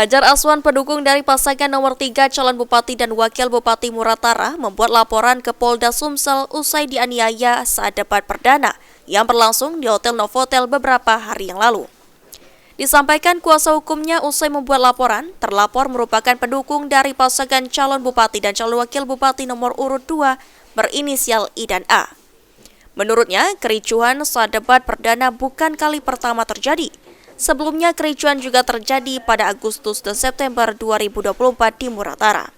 Hajar Aswan, pendukung dari pasangan nomor 3 calon bupati dan wakil bupati Muratara, membuat laporan ke Polda Sumsel usai dianiaya saat debat perdana yang berlangsung di Hotel Novotel beberapa hari yang lalu. Disampaikan kuasa hukumnya usai membuat laporan, terlapor merupakan pendukung dari pasangan calon bupati dan calon wakil bupati nomor urut 2 berinisial I dan A. Menurutnya, kericuhan saat debat perdana bukan kali pertama terjadi. Sebelumnya, kericuhan juga terjadi pada Agustus dan September 2024 di Muratara.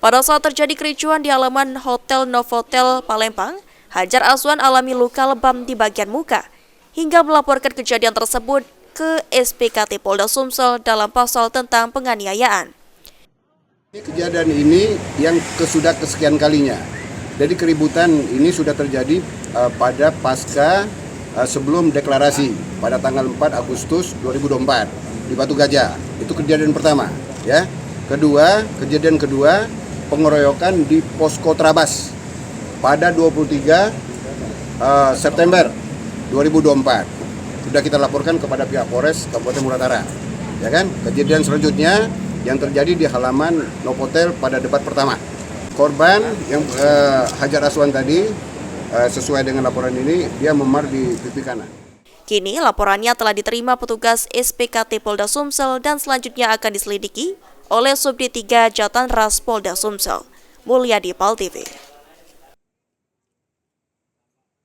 Pada saat terjadi kericuhan di halaman Hotel Novotel Palembang, Hajar Aswan alami luka lebam di bagian muka, hingga melaporkan kejadian tersebut ke SPKT Polda Sumsel dalam pasal tentang penganiayaan. Kejadian ini yang sudah kesekian kalinya. Jadi keributan ini sudah terjadi pada pasca sebelum deklarasi pada tanggal 4 Agustus 2024 di Batu Gajah. Itu kejadian pertama, ya. Kejadian kedua pengeroyokan di Posko Trabas pada 23 September 2024. Sudah kita laporkan kepada pihak Polres Kabupaten Muratara. Ya kan? Kejadian selanjutnya yang terjadi di halaman Novotel pada debat pertama. Korban yang Hajar Aswan tadi, sesuai dengan laporan ini, dia memar di pipi kanan. Kini laporannya telah diterima petugas SPKT Polda Sumsel dan selanjutnya akan diselidiki oleh Subdit 3 Jatan Ras Polda Sumsel. Mulyadi, PAL TV.